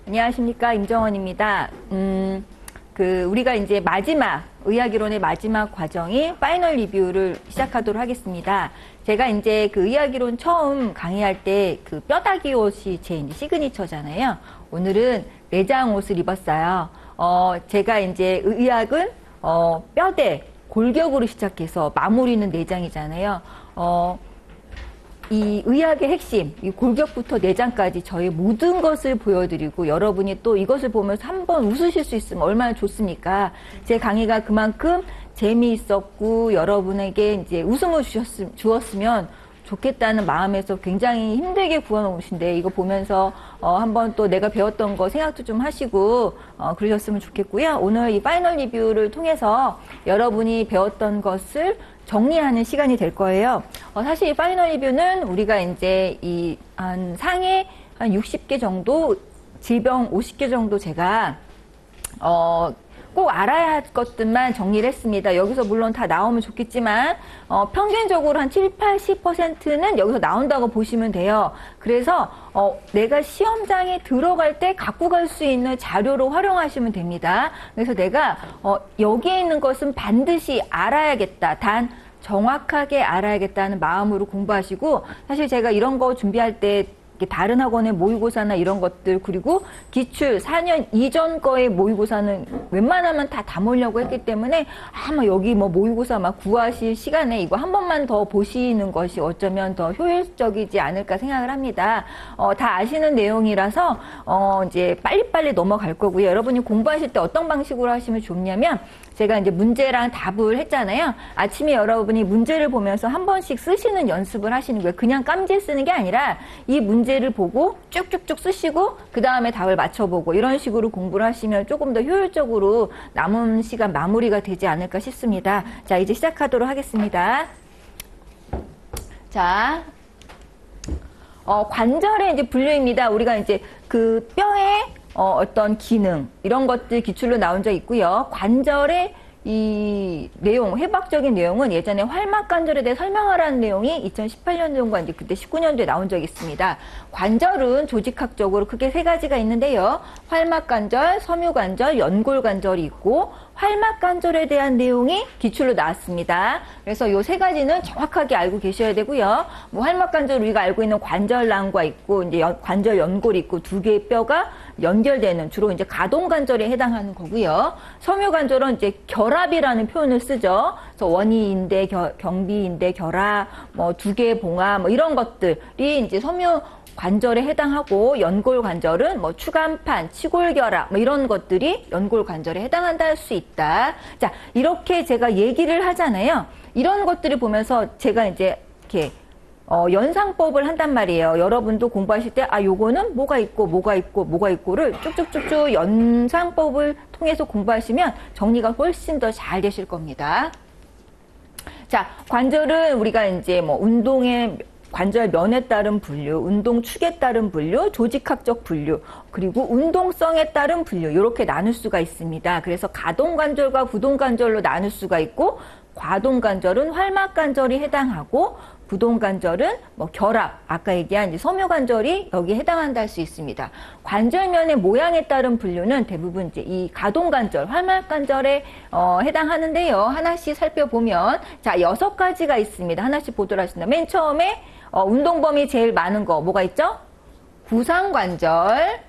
안녕하십니까, 임정원입니다. 우리가 이제 의학이론의 마지막 과정인 파이널 리뷰를 시작하도록 하겠습니다. 제가 이제 그 의학이론 처음 강의할 때 그 뼈다귀 옷이 제 이제 시그니처잖아요. 오늘은 내장 옷을 입었어요. 제가 이제 의학은, 뼈대, 골격으로 시작해서 마무리는 내장이잖아요. 이 의학의 핵심, 이 골격부터 내장까지 저의 모든 것을 보여드리고 여러분이 또 이것을 보면서 한번 웃으실 수 있으면 얼마나 좋습니까? 제 강의가 그만큼 재미있었고 여러분에게 이제 웃음을 주었으면 좋겠다는 마음에서 굉장히 힘들게 구워놓으신데 이거 보면서 한번 또 내가 배웠던 거 생각도 좀 하시고 그러셨으면 좋겠고요. 오늘 이 파이널 리뷰를 통해서 여러분이 배웠던 것을 정리하는 시간이 될 거예요. 사실 이 파이널 리뷰는 우리가 이제 한 상해 한 60개 정도, 질병 50개 정도 제가 꼭 알아야 할 것들만 정리를 했습니다. 여기서 물론 다 나오면 좋겠지만 평균적으로 한 7, 80%는 여기서 나온다고 보시면 돼요. 그래서 내가 시험장에 들어갈 때 갖고 갈 수 있는 자료로 활용하시면 됩니다. 그래서 내가 여기에 있는 것은 반드시 알아야겠다. 단 정확하게 알아야겠다는 마음으로 공부하시고, 사실 제가 이런 거 준비할 때 다른 학원의 모의고사나 이런 것들, 그리고 기출 4년 이전 거의 모의고사는 웬만하면 다 담으려고 했기 때문에 아마 여기 뭐 모의고사 막 구하실 시간에 이거 한 번만 더 보시는 것이 어쩌면 더 효율적이지 않을까 생각을 합니다. 다 아시는 내용이라서 이제 빨리빨리 넘어갈 거고요. 여러분이 공부하실 때 어떤 방식으로 하시면 좋냐면, 제가 이제 문제랑 답을 했잖아요. 아침에 여러분이 문제를 보면서 한 번씩 쓰시는 연습을 하시는 거예요. 그냥 깜제 쓰는 게 아니라 이 문제를 보고 쭉쭉쭉 쓰시고 그 다음에 답을 맞춰보고 이런 식으로 공부를 하시면 조금 더 효율적으로 남은 시간 마무리가 되지 않을까 싶습니다. 자, 이제 시작하도록 하겠습니다. 자, 관절의 이제 분류입니다. 우리가 이제 그 뼈의 어떤 기능, 이런 것들 기출로 나온 적 있고요. 관절의 이 내용, 해박적인 내용은 예전에 활막관절에 대해 설명하라는 내용이 2018년도인가 이제 그때 19년도에 나온 적이 있습니다. 관절은 조직학적으로 크게 세 가지가 있는데요. 활막관절, 섬유관절, 연골관절이 있고, 활막관절에 대한 내용이 기출로 나왔습니다. 그래서 요 세 가지는 정확하게 알고 계셔야 되고요. 뭐 활막관절 우리가 알고 있는 관절낭과 있고, 이제 관절 연골이 있고, 두 개의 뼈가 연결되는 주로 이제 가동관절에 해당하는 거고요. 섬유관절은 이제 결합이라는 표현을 쓰죠. 그래서 원위인대, 경비인대, 결합, 뭐 두 개의 봉합, 뭐 이런 것들이 이제 섬유 관절에 해당하고, 연골관절은 뭐 추간판, 치골결합 뭐 이런 것들이 연골관절에 해당한다 할 수 있다. 자, 이렇게 제가 얘기를 하잖아요. 이런 것들을 보면서 제가 이제 이렇게 연상법을 한단 말이에요. 여러분도 공부하실 때 요거는 뭐가 있고 뭐가 있고 뭐가 있고를 쭉쭉쭉쭉 연상법을 통해서 공부하시면 정리가 훨씬 더 잘 되실 겁니다. 자, 관절은 우리가 이제 뭐 운동의 관절면에 따른 분류, 운동축에 따른 분류, 조직학적 분류, 그리고 운동성에 따른 분류, 이렇게 나눌 수가 있습니다. 그래서 가동관절과 부동관절로 나눌 수가 있고, 과동관절은 활막관절이 해당하고, 부동관절은 뭐 결합, 아까 얘기한 이제 섬유관절이 여기에 해당한다 할 수 있습니다. 관절면의 모양에 따른 분류는 대부분 이제 이 가동관절, 활막관절에 해당하는데요. 하나씩 살펴보면, 자, 6가지가 있습니다. 하나씩 보도록 하겠습니다. 맨 처음에 운동 범위 제일 많은 거 뭐가 있죠? 구상관절.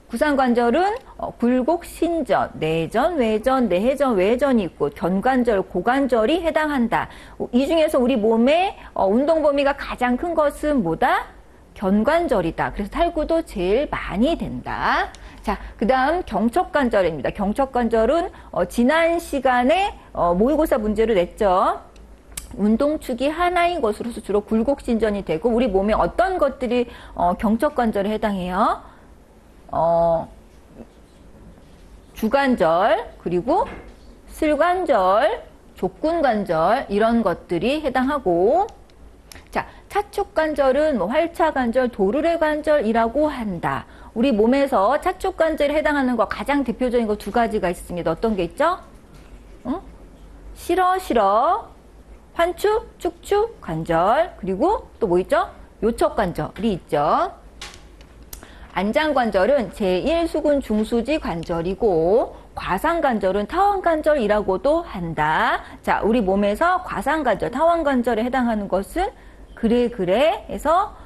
구상관절은 굴곡, 신전, 내전, 외전, 내해전, 외전이 있고, 견관절, 고관절이 해당한다. 이 중에서 우리 몸의 운동 범위가 가장 큰 것은 뭐다? 견관절이다. 그래서 탈구도 제일 많이 된다. 자, 그 다음 경척관절입니다. 경척관절은 지난 시간에 모의고사 문제로 냈죠. 운동축이 하나인 것으로서 주로 굴곡신전이 되고, 우리 몸에 어떤 것들이 경척관절에 해당해요? 주관절, 그리고 슬관절, 족군관절, 이런 것들이 해당하고, 자, 차축관절은 뭐 활차관절, 도르래관절이라고 한다. 우리 몸에서 차축관절에 해당하는 거 가장 대표적인 거 2가지가 있습니다. 어떤 게 있죠? 실어, 환축, 축축, 관절, 그리고 또 뭐 있죠? 요척관절이 있죠. 안장관절은 제1수근 중수지 관절이고 과상관절은 타원관절이라고도 한다. 자, 우리 몸에서 과상관절, 타원관절에 해당하는 것은 그래그래에서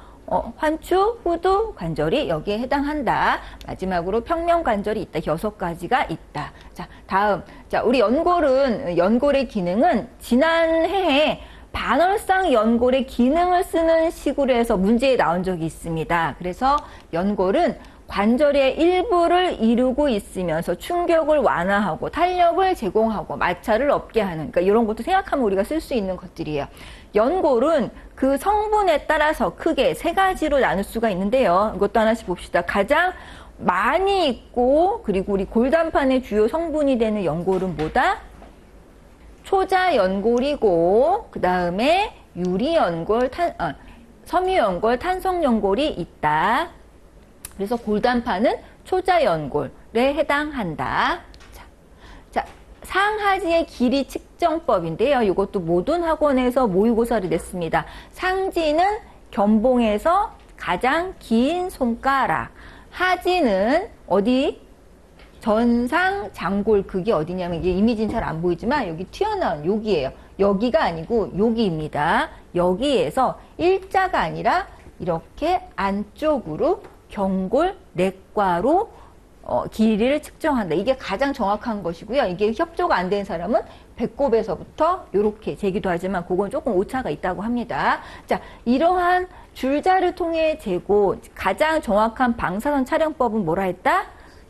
환추, 후두 관절이 여기에 해당한다. 마지막으로 평면관절이 있다. 6가지가 있다. 자, 다음. 자, 우리 연골의 기능은 지난 해에 반월상 연골의 기능을 쓰는 식으로 해서 문제에 나온 적이 있습니다. 그래서 연골은 관절의 일부를 이루고 있으면서 충격을 완화하고 탄력을 제공하고 마찰을 없게 하는, 그러니까 이런 것도 생각하면 우리가 쓸 수 있는 것들이에요. 연골은 그 성분에 따라서 크게 3가지로 나눌 수가 있는데요. 이것도 하나씩 봅시다. 가장 많이 있고 그리고 우리 골단판의 주요 성분이 되는 연골은 뭐다? 초자연골이고 그 다음에 유리연골, 섬유연골, 탄성연골이 있다. 그래서 골단판은 초자연골에 해당한다. 자, 상하지의 길이 측정법인데요. 이것도 모든 학원에서 모의고사를 냈습니다. 상지는 견봉에서 가장 긴 손가락, 하지는 어디? 전상 장골, 그게 어디냐면 이게 이미지는 잘 안 보이지만 여기 튀어나온 여기예요. 여기가 아니고 여기입니다. 여기에서 일자가 아니라 이렇게 안쪽으로 경골 내과로 길이를 측정한다. 이게 가장 정확한 것이고요. 이게 협조가 안 되는 사람은 배꼽에서부터 이렇게 재기도 하지만 그건 조금 오차가 있다고 합니다. 자, 이러한 줄자를 통해 재고 가장 정확한 방사선 촬영법은 뭐라 했다?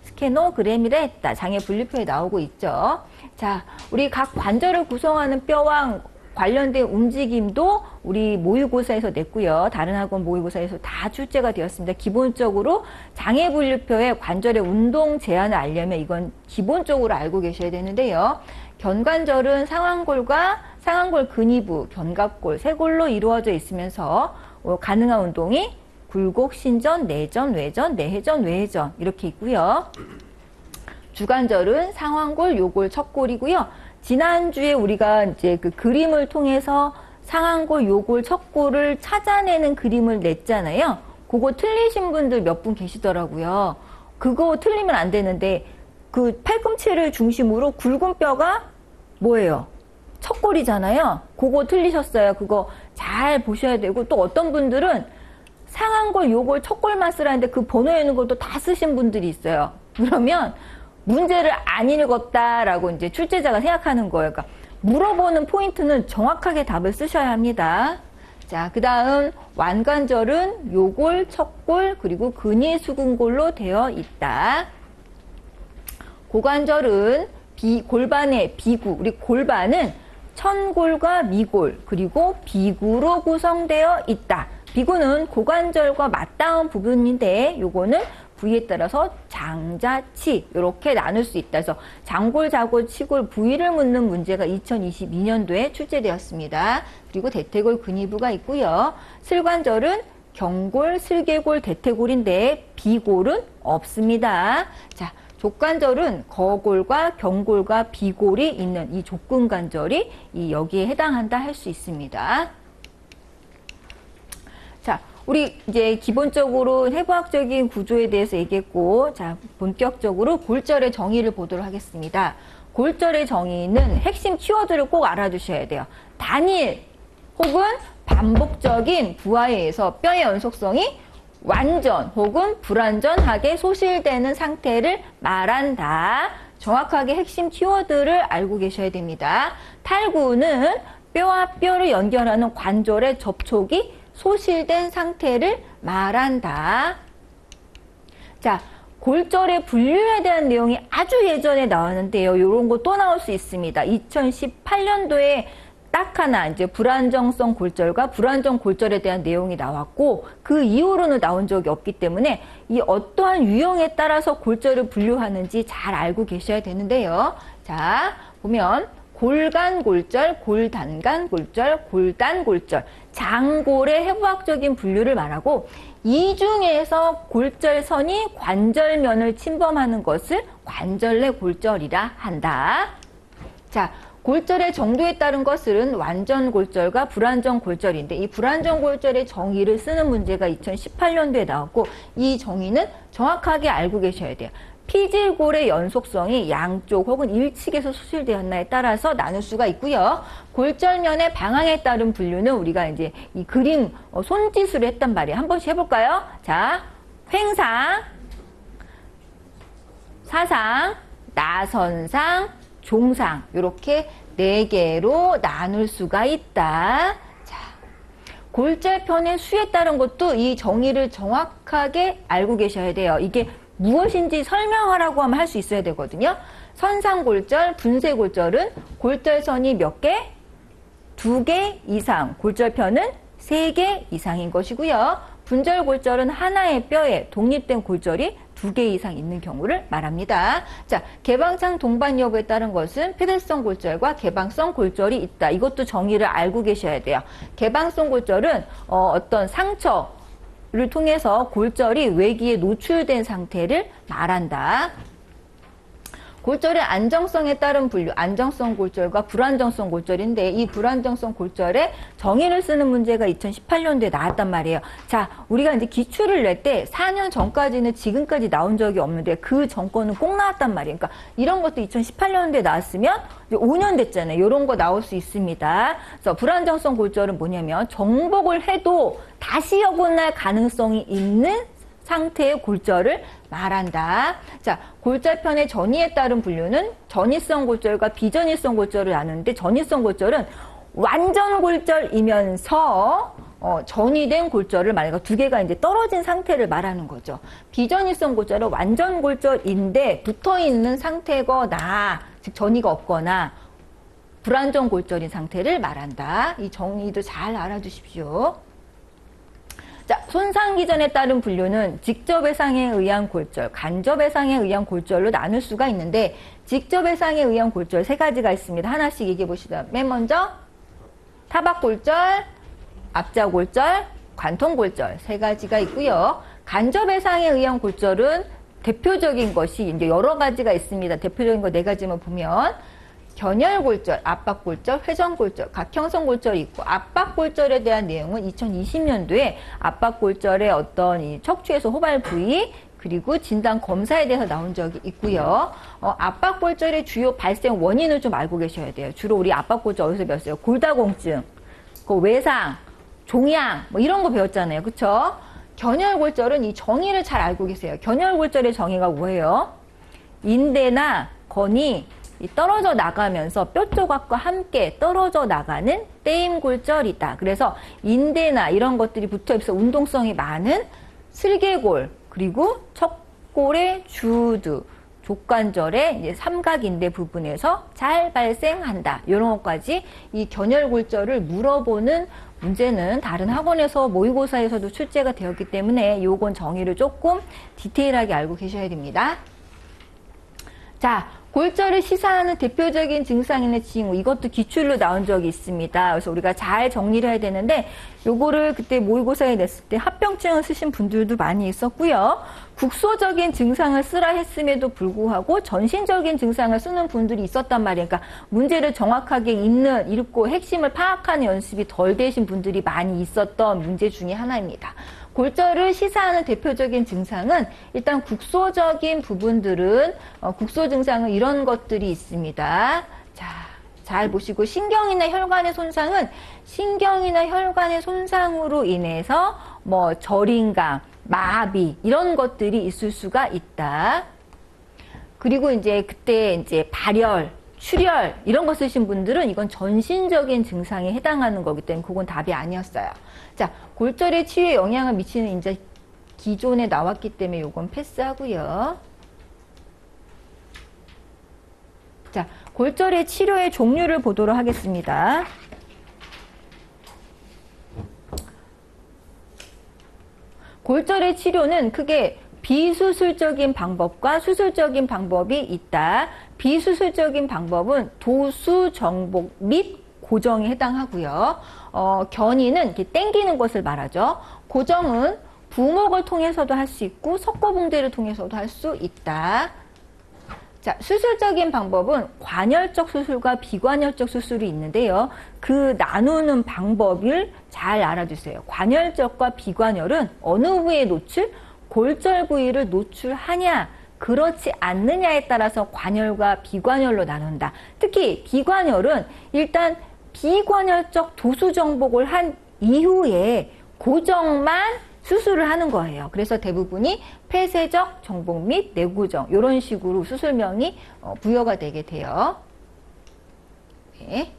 스캐노그램이라 했다. 장애 분류표에 나오고 있죠. 자, 우리 각 관절을 구성하는 뼈와 관련된 움직임도 우리 모의고사에서 냈고요. 다른 학원 모의고사에서 다 출제가 되었습니다. 기본적으로 장애 분류표에 관절의 운동 제한을 알려면 이건 기본적으로 알고 계셔야 되는데요. 견관절은 상완골과 상완골 근위부, 견갑골, 쇄골로 이루어져 있으면서 가능한 운동이 굴곡, 신전, 내전, 외전, 내회전, 외회전 이렇게 있고요. 주관절은 상완골, 요골, 척골이고요. 지난주에 우리가 이제 그 그림을 통해서 상완골, 요골, 척골을 찾아내는 그림을 냈잖아요. 그거 틀리신 분들 몇 분 계시더라고요. 그거 틀리면 안 되는데 그 팔꿈치를 중심으로 굵은 뼈가 뭐예요? 척골이잖아요. 그거 틀리셨어요. 그거 잘 보셔야 되고 또 어떤 분들은 상완골, 요골, 척골만 쓰라는데 그 번호에 있는 것도 다 쓰신 분들이 있어요. 그러면 문제를 안 읽었다라고 이제 출제자가 생각하는 거예요. 그러니까 물어보는 포인트는 정확하게 답을 쓰셔야 합니다. 자, 그 다음 완관절은 요골, 척골, 그리고 근위수근골로 되어 있다. 고관절은 골반의 비구, 우리 골반은 천골과 미골, 그리고 비구로 구성되어 있다. 비구는 고관절과 맞닿은 부분인데 요거는 부위에 따라서 장자치 이렇게 나눌 수 있다. 그래서 장골, 자골, 치골 부위를 묻는 문제가 2022년도에 출제되었습니다. 그리고 대퇴골 근위부가 있고요. 슬관절은 경골, 슬개골, 대퇴골인데 비골은 없습니다. 자, 족관절은 거골과 경골과 비골이 있는 이 족근관절이 여기에 해당한다 할 수 있습니다. 자, 우리 이제 기본적으로 해부학적인 구조에 대해서 얘기했고, 자, 본격적으로 골절의 정의를 보도록 하겠습니다. 골절의 정의는 핵심 키워드를 꼭 알아두셔야 돼요. 단일 혹은 반복적인 부하에 의해서 뼈의 연속성이 완전 혹은 불완전하게 소실되는 상태를 말한다. 정확하게 핵심 키워드를 알고 계셔야 됩니다. 탈구는 뼈와 뼈를 연결하는 관절의 접촉이 소실된 상태를 말한다. 자, 골절의 분류에 대한 내용이 아주 예전에 나왔는데요. 이런 거 또 나올 수 있습니다. 2018년도에 딱 하나 이제 불안정성 골절과 불안정 골절에 대한 내용이 나왔고 그 이후로는 나온 적이 없기 때문에 이 어떠한 유형에 따라서 골절을 분류하는지 잘 알고 계셔야 되는데요. 자, 보면 골간골절, 골단간골절, 골단골절, 장골의 해부학적인 분류를 말하고 이 중에서 골절선이 관절면을 침범하는 것을 관절 내 골절이라 한다. 자, 골절의 정도에 따른 것은 완전골절과 불완전골절인데 이 불완전골절의 정의를 쓰는 문제가 2018년도에 나왔고 이 정의는 정확하게 알고 계셔야 돼요. 피질골의 연속성이 양쪽 혹은 일측에서 수술되었나에 따라서 나눌 수가 있고요. 골절면의 방향에 따른 분류는 우리가 이제 이 그림 손짓으로 했단 말이에요. 한 번씩 해볼까요? 자, 횡상, 사상, 나선상, 종상 이렇게 4개로 나눌 수가 있다. 자, 골절편의 수에 따른 것도 이 정의를 정확하게 알고 계셔야 돼요. 이게 무엇인지 설명하라고 하면 할 수 있어야 되거든요. 선상골절, 분쇄골절은 골절선이 몇 개? 2개 이상, 골절편은 3개 이상인 것이고요. 분절골절은 하나의 뼈에 독립된 골절이 2개 이상 있는 경우를 말합니다. 자, 개방창 동반 여부에 따른 것은 폐쇄성 골절과 개방성 골절이 있다. 이것도 정의를 알고 계셔야 돼요. 개방성 골절은 어떤 상처를 통해서 골절이 외기에 노출된 상태를 말한다. 골절의 안정성에 따른 분류, 안정성 골절과 불안정성 골절인데 이 불안정성 골절에 정의를 쓰는 문제가 2018년도에 나왔단 말이에요. 자, 우리가 이제 기출을 낼 때 4년 전까지는 지금까지 나온 적이 없는데 그 전거는 꼭 나왔단 말이에요. 그러니까 이런 것도 2018년도에 나왔으면 이제 5년 됐잖아요. 이런 거 나올 수 있습니다. 그래서 불안정성 골절은 뭐냐면 정복을 해도 다시 어긋날 가능성이 있는 상태의 골절을 말한다. 자, 골절편의 전이에 따른 분류는 전이성 골절과 비전이성 골절을 나누는데 전이성 골절은 완전 골절이면서 전이된 골절을 말하니까 2개가 이제 떨어진 상태를 말하는 거죠. 비전이성 골절은 완전 골절인데 붙어 있는 상태거나 즉 전이가 없거나 불완전 골절인 상태를 말한다. 이 정의도 잘 알아두십시오. 자, 손상 기전에 따른 분류는 직접 해상에 의한 골절, 간접 해상에 의한 골절로 나눌 수가 있는데 직접 해상에 의한 골절 3가지가 있습니다. 하나씩 얘기해 보시죠. 맨 먼저 타박골절, 압자골절, 관통골절 3가지가 있고요. 간접 해상에 의한 골절은 대표적인 것이 이제 여러 가지가 있습니다. 대표적인 거 4가지만 보면 견열골절, 압박골절, 회전골절, 각형성골절이 있고 압박골절에 대한 내용은 2020년도에 압박골절의 어떤 이 척추에서 호발 부위 그리고 진단 검사에 대해서 나온 적이 있고요. 압박골절의 주요 발생 원인을 좀 알고 계셔야 돼요. 주로 우리 압박골절 어디서 배웠어요? 골다공증, 그 외상, 종양 뭐 이런 거 배웠잖아요. 그쵸? 견열골절은 이 정의를 잘 알고 계세요. 견열골절의 정의가 뭐예요? 인대나 건이 떨어져 나가면서 뼈 조각과 함께 떨어져 나가는 떼임골절이다. 그래서 인대나 이런 것들이 붙어있어 운동성이 많은 슬개골 그리고 척골의 주두 족관절의 이제 삼각인대 부분에서 잘 발생한다. 이런 것까지 이 견열골절을 물어보는 문제는 다른 학원에서 모의고사에서도 출제가 되었기 때문에 요건 정의를 조금 디테일하게 알고 계셔야 됩니다. 자, 골절을 시사하는 대표적인 증상인의 징후 이것도 기출로 나온 적이 있습니다. 그래서 우리가 잘 정리를 해야 되는데 요거를 그때 모의고사에 냈을 때 합병증을 쓰신 분들도 많이 있었고요. 국소적인 증상을 쓰라 했음에도 불구하고 전신적인 증상을 쓰는 분들이 있었단 말이에요. 그러니까 문제를 정확하게 읽고 핵심을 파악하는 연습이 덜 되신 분들이 많이 있었던 문제 중에 하나입니다. 골절을 시사하는 대표적인 증상은 일단 국소적인 부분들은 국소 증상은 이런 것들이 있습니다. 자, 잘 보시고 신경이나 혈관의 손상은 신경이나 혈관의 손상으로 인해서 뭐 저림감, 마비 이런 것들이 있을 수가 있다. 그리고 이제 그때 이제 발열, 출혈 이런 거 쓰신 분들은 이건 전신적인 증상에 해당하는 거기 때문에 그건 답이 아니었어요. 자, 골절의 치유에 영향을 미치는 이제 기존에 나왔기 때문에 이건 패스하고요. 자, 골절의 치료의 종류를 보도록 하겠습니다. 골절의 치료는 크게 비수술적인 방법과 수술적인 방법이 있다. 비수술적인 방법은 도수 정복 및 고정에 해당하고요. 견인은 이렇게 당기는 것을 말하죠. 고정은 부목을 통해서도 할 수 있고 석고붕대를 통해서도 할 수 있다. 자, 수술적인 방법은 관열적 수술과 비관열적 수술이 있는데요. 그 나누는 방법을 잘 알아주세요. 관열적과 비관열은 어느 부위에 노출? 골절 부위를 노출하냐, 그렇지 않느냐에 따라서 관열과 비관열로 나눈다. 특히 비관열은 일단 비관열적 도수 정복을 한 이후에 고정만 수술을 하는 거예요. 그래서 대부분이 폐쇄적 정복 및 내고정 이런 식으로 수술명이 부여가 되게 돼요. 네.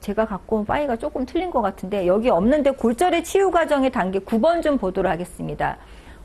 제가 갖고 온 파일가 조금 틀린 것 같은데 여기 없는데 골절의 치유 과정의 단계 9번 좀 보도록 하겠습니다.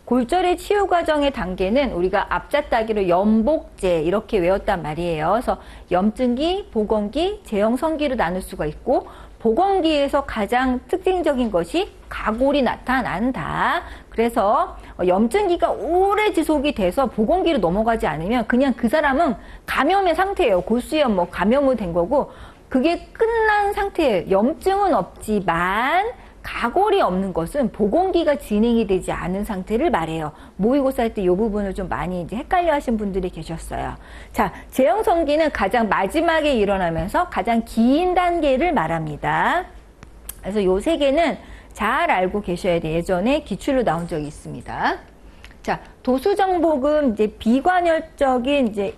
골절의 치유 과정의 단계는 우리가 앞자따기로 염복제 이렇게 외웠단 말이에요. 그래서 염증기, 보건기, 제형성기로 나눌 수가 있고 보건기에서 가장 특징적인 것이 가골이 나타난다. 그래서 염증기가 오래 지속이 돼서 보건기로 넘어가지 않으면 그냥 그 사람은 감염의 상태예요. 골수염 뭐 감염이 된 거고 그게 끝난 상태예요. 염증은 없지만 가골이 없는 것은 보건기가 진행이 되지 않은 상태를 말해요. 모의고사 할 때 이 부분을 좀 많이 이제 헷갈려 하신 분들이 계셨어요. 자, 제형성기는 가장 마지막에 일어나면서 가장 긴 단계를 말합니다. 그래서 요 세 개는 잘 알고 계셔야 돼요. 예전에 기출로 나온 적이 있습니다. 자, 도수정복은 이제 비관열적인 이제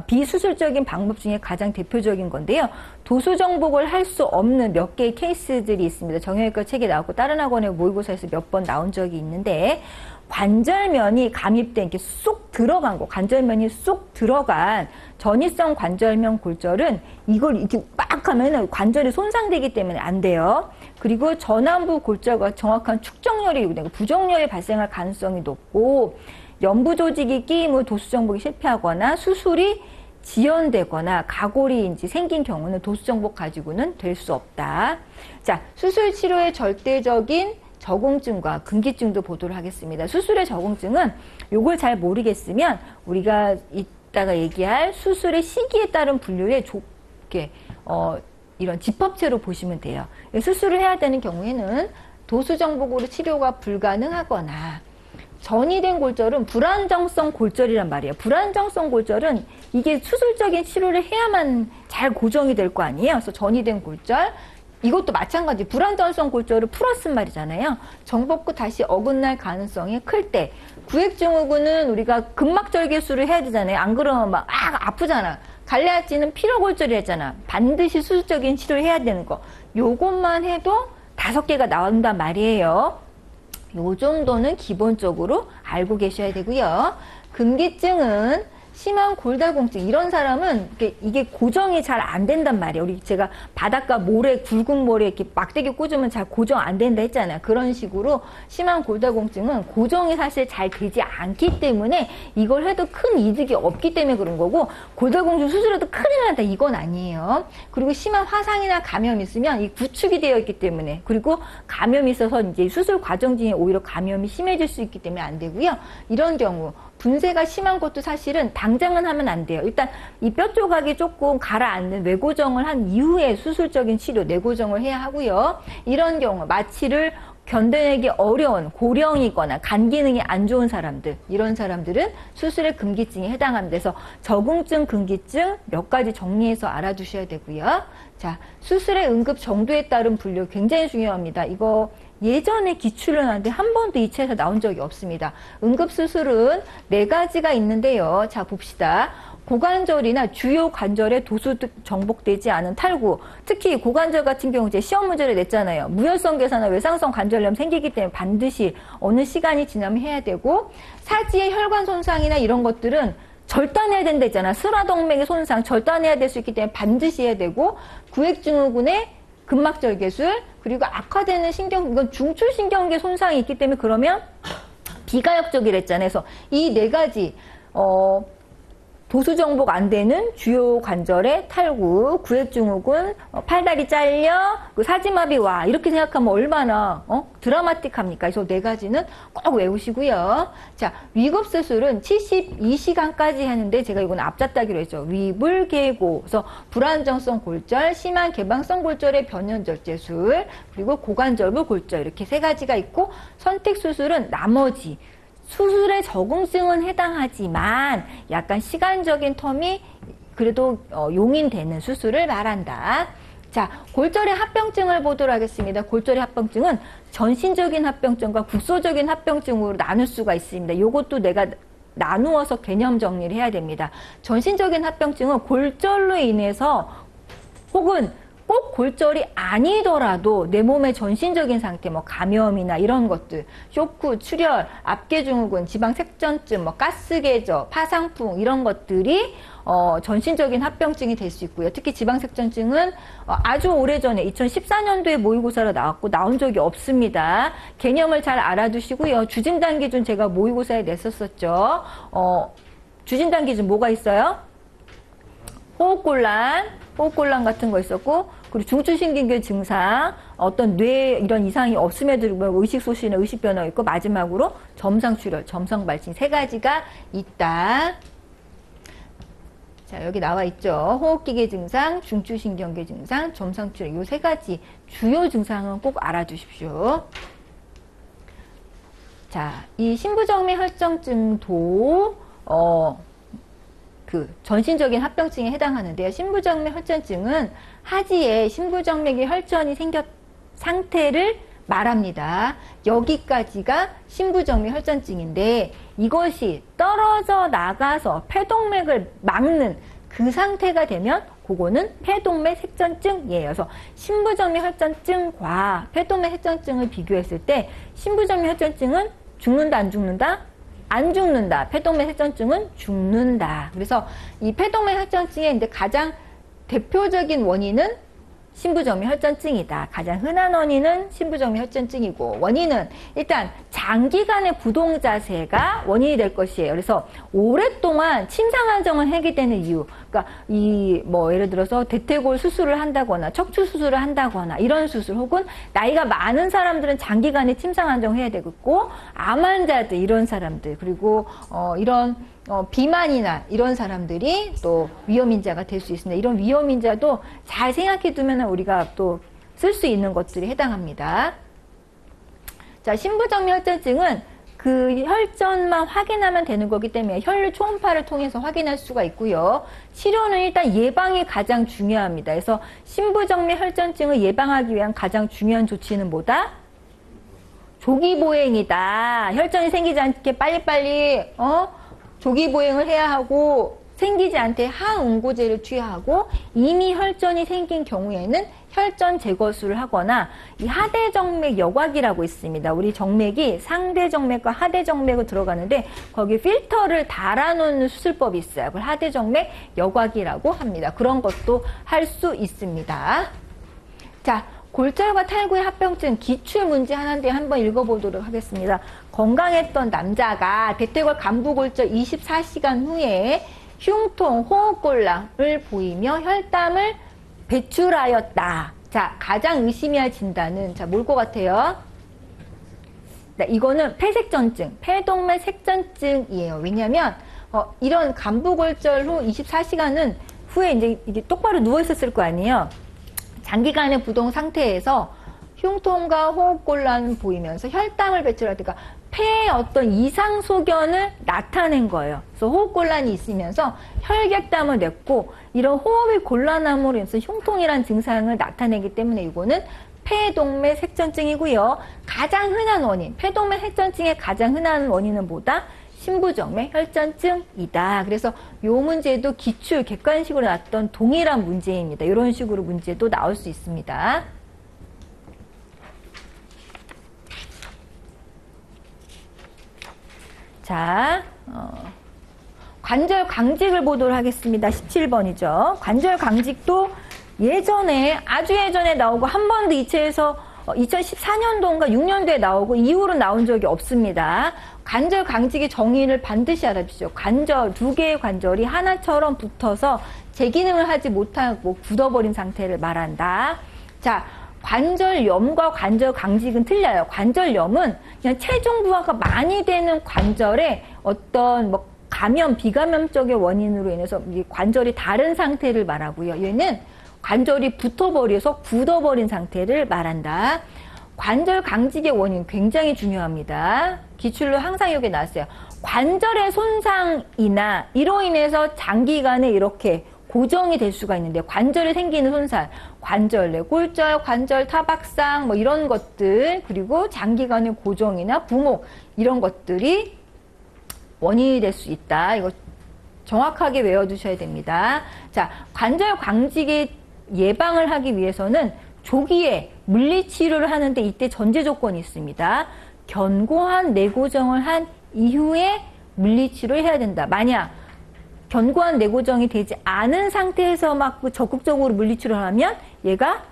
비수술적인 방법 중에 가장 대표적인 건데요. 도수정복을 할 수 없는 몇 개의 케이스들이 있습니다. 정형외과 책에 나왔고 다른 학원의 모의고사에서 몇 번 나온 적이 있는데 관절면이 감입된 게 쏙 들어간 거, 관절면이 쏙 들어간 전이성 관절면 골절은 이걸 이렇게 빡 하면 관절이 손상되기 때문에 안 돼요. 그리고 전완부 골절과 정확한 축정열이 요구되고 부정열이 발생할 가능성이 높고 연부 조직이 끼임으로 도수정복이 실패하거나 수술이 지연되거나 가골이 이제 생긴 경우는 도수정복 가지고는 될 수 없다. 자, 수술 치료의 절대적인 적응증과 금기증도 보도록 하겠습니다. 수술의 적응증은 요걸 잘 모르겠으면 우리가 이따가 얘기할 수술의 시기에 따른 분류에 좁게 이런 집합체로 보시면 돼요. 수술을 해야 되는 경우에는 도수정복으로 치료가 불가능하거나 전이된 골절은 불안정성 골절이란 말이에요. 불안정성 골절은 이게 수술적인 치료를 해야만 잘 고정이 될 거 아니에요. 그래서 전이된 골절, 이것도 마찬가지. 불안정성 골절을 풀었은 말이잖아요. 정복후 다시 어긋날 가능성이 클 때 구획증후군은 우리가 근막절개술을 해야 되잖아요. 안 그러면 막 아프잖아. 갈레아찌는 피로골절이 했잖아. 반드시 수술적인 치료를 해야 되는 거. 요것만 해도 5개가 나온단 말이에요. 요 정도는 기본적으로 알고 계셔야 되고요. 금기증은 심한 골다공증 이런 사람은 이게 고정이 잘 안 된단 말이에요. 우리 제가 바닷가 모래 굵은 모래 이렇게 막대기 꽂으면 잘 고정 안 된다 했잖아요. 그런 식으로 심한 골다공증은 고정이 사실 잘 되지 않기 때문에 이걸 해도 큰 이득이 없기 때문에 그런 거고 골다공증 수술해도 큰일 난다 이건 아니에요. 그리고 심한 화상이나 감염이 있으면 이 구축이 되어 있기 때문에 그리고 감염이 있어서 이제 수술 과정 중에 오히려 감염이 심해질 수 있기 때문에 안 되고요. 이런 경우 분쇄가 심한 것도 사실은 당장은 하면 안 돼요. 일단 이 뼈 조각이 조금 가라앉는 외고정을 한 이후에 수술적인 치료, 내고정을 해야 하고요. 이런 경우 마취를 견뎌내기 어려운 고령이거나 간 기능이 안 좋은 사람들, 이런 사람들은 수술의 금기증에 해당합니다. 그래서 적응증, 금기증 몇 가지 정리해서 알아두셔야 되고요. 자, 수술의 응급 정도에 따른 분류 굉장히 중요합니다. 이거 예전에 기출을 하는데 한 번도 이 책에서 나온 적이 없습니다. 응급수술은 4가지가 있는데요. 자, 봅시다. 고관절이나 주요 관절에 도수 정복되지 않은 탈구, 특히 고관절 같은 경우 이제 시험 문제를 냈잖아요. 무혈성 괴사나 외상성 관절염 생기기 때문에 반드시 어느 시간이 지나면 해야 되고, 사지의 혈관 손상이나 이런 것들은 절단해야 된다 했잖아. 슬화동맥의 손상 절단해야 될 수 있기 때문에 반드시 해야 되고, 구획증후군의 근막절개술, 그리고 악화되는 신경, 이건 중추신경계 손상이 있기 때문에 그러면 비가역적이랬잖아요. 그래서 이 4가지 도수 정복 안 되는 주요 관절의 탈구, 구획증후군, 팔다리 잘려, 그 사지마비 와 이렇게 생각하면 얼마나 드라마틱합니까? 그래서 4가지는 꼭 외우시고요. 자, 위급수술은 72시간까지 하는데 제가 이건 앞잡다기로 했죠. 위불개고, 그래서 불안정성 골절, 심한 개방성 골절의 변연절제술, 그리고 고관절부 골절 이렇게 3가지가 있고 선택수술은 나머지 수술에 적응증은 해당하지만 약간 시간적인 텀이 그래도 용인되는 수술을 말한다. 자, 골절의 합병증을 보도록 하겠습니다. 골절의 합병증은 전신적인 합병증과 국소적인 합병증으로 나눌 수가 있습니다. 이것도 내가 나누어서 개념 정리를 해야 됩니다. 전신적인 합병증은 골절로 인해서 혹은 꼭 골절이 아니더라도 내 몸의 전신적인 상태, 뭐 감염이나 이런 것들, 쇼크, 출혈, 압계증후군, 지방색전증, 뭐 가스계저, 파상풍 이런 것들이 전신적인 합병증이 될 수 있고요. 특히 지방색전증은 아주 오래전에 2014년도에 모의고사로 나왔고 나온 적이 없습니다. 개념을 잘 알아두시고요. 주진단 기준 제가 모의고사에 냈었었죠. 주진단 기준 뭐가 있어요? 호흡곤란 같은 거 있었고, 그리고 중추신경계 증상, 어떤 뇌 이런 이상이 없음에도 불구하고 의식소실이나 의식변화가 있고, 마지막으로 점상출혈, 점성발진 3가지가 있다. 자, 여기 나와 있죠. 호흡기계 증상, 중추신경계 증상, 점상출혈, 이 3가지 주요 증상은 꼭 알아두십시오. 자, 이 신부정맥 혈전증도 전신적인 합병증에 해당하는데요. 신부정맥 혈전증은 하지에 신부정맥의 혈전이 생겼 상태를 말합니다. 여기까지가 신부정맥 혈전증인데 이것이 떨어져 나가서 폐동맥을 막는 그 상태가 되면 그거는 폐동맥 색전증이에요. 그래서 신부정맥 혈전증과 폐동맥 색전증을 비교했을 때 신부정맥 혈전증은 죽는다, 안 죽는다? 안 죽는다. 폐동맥 색전증은 죽는다. 그래서 이 폐동맥 혈전증의 이제 가장 대표적인 원인은 신부정맥 혈전증이다. 가장 흔한 원인은 신부정맥 혈전증이고, 원인은 일단 장기간의 부동 자세가 원인이 될 것이에요. 그래서 오랫동안 침상안정을 하게 되는 이유, 그러니까 예를 들어서 대퇴골 수술을 한다거나 척추 수술을 한다거나 이런 수술, 혹은 나이가 많은 사람들은 장기간에 침상안정 해야 되겠고, 암 환자들 이런 사람들, 그리고 이런 비만이나 이런 사람들이 또 위험인자가 될 수 있습니다. 이런 위험인자도 잘 생각해 두면 우리가 또 쓸 수 있는 것들이 해당합니다. 자, 신부정맥 혈전증은 그 혈전만 확인하면 되는 거기 때문에 혈류 초음파를 통해서 확인할 수가 있고요. 치료는 일단 예방이 가장 중요합니다. 그래서 신부정맥 혈전증을 예방하기 위한 가장 중요한 조치는 뭐다? 조기보행이다. 혈전이 생기지 않게 빨리빨리 조기보행을 해야 하고, 생기지 않게 항응고제를 취하고, 이미 혈전이 생긴 경우에는 혈전 제거술을 하거나, 이 하대정맥 여곽이라고 있습니다. 우리 정맥이 상대정맥과 하대정맥으로 들어가는데 거기 필터를 달아놓는 수술법이 있어요. 그걸 하대정맥 여곽이라고 합니다. 그런 것도 할 수 있습니다. 자, 골절과 탈구의 합병증 기출 문제 하나인데 한번 읽어보도록 하겠습니다. 건강했던 남자가 대퇴골 간부골절 24시간 후에 흉통, 호흡곤란을 보이며 혈담을 배출하였다. 자, 가장 의심해야 할 진단은 뭘 것 같아요? 네, 이거는 폐색전증, 폐동맥 색전증이에요. 왜냐하면 이런 간부골절 후 24시간은 후에 이게 똑바로 누워 있었을 거 아니에요. 장기간의 부동 상태에서 흉통과 호흡곤란을 보이면서 혈담을 배출하니까 폐에 어떤 이상 소견을 나타낸 거예요. 그래서 호흡곤란이 있으면서 혈객담을 냈고, 이런 호흡이 곤란함으로 인해서 흉통이란 증상을 나타내기 때문에 이거는 폐동맥 색전증이고요. 가장 흔한 원인, 폐동맥 색전증의 가장 흔한 원인은 뭐다? 신부정맥 혈전증이다. 그래서 이 문제도 기출 객관식으로 나왔던 동일한 문제입니다. 이런 식으로 문제도 나올 수 있습니다. 자, 관절 강직을 보도록 하겠습니다. 17번이죠. 관절 강직도 예전에, 아주 예전에 나오고 한 번도 이체에서 2014년도인가 6년도에 나오고 이후로 나온 적이 없습니다. 관절 강직의 정의를 반드시 알아주십시오. 관절, 두 개의 관절이 하나처럼 붙어서 제 기능을 하지 못하고 굳어버린 상태를 말한다. 자, 관절염과 관절 강직은 틀려요. 관절염은 그냥 체중 부하가 많이 되는 관절에 어떤 감염, 비감염적인 원인으로 인해서 관절이 다른 상태를 말하고요. 얘는 관절이 붙어버려서 굳어버린 상태를 말한다. 관절 강직의 원인 굉장히 중요합니다. 기출로 항상 이게 나왔어요. 관절의 손상이나 이로 인해서 장기간에 이렇게 고정이 될 수가 있는데, 관절에 생기는 손상, 관절 내 골절, 관절 타박상 뭐 이런 것들, 그리고 장기간의 고정이나 부목 이런 것들이 원인이 될 수 있다. 이거 정확하게 외워두셔야 됩니다. 자, 관절 강직의 예방을 하기 위해서는 조기에 물리치료를 하는데 이때 전제 조건이 있습니다. 견고한 내고정을 한 이후에 물리치료를 해야 된다. 만약 견고한 내고정이 되지 않은 상태에서 막 적극적으로 물리치료를 하면 얘가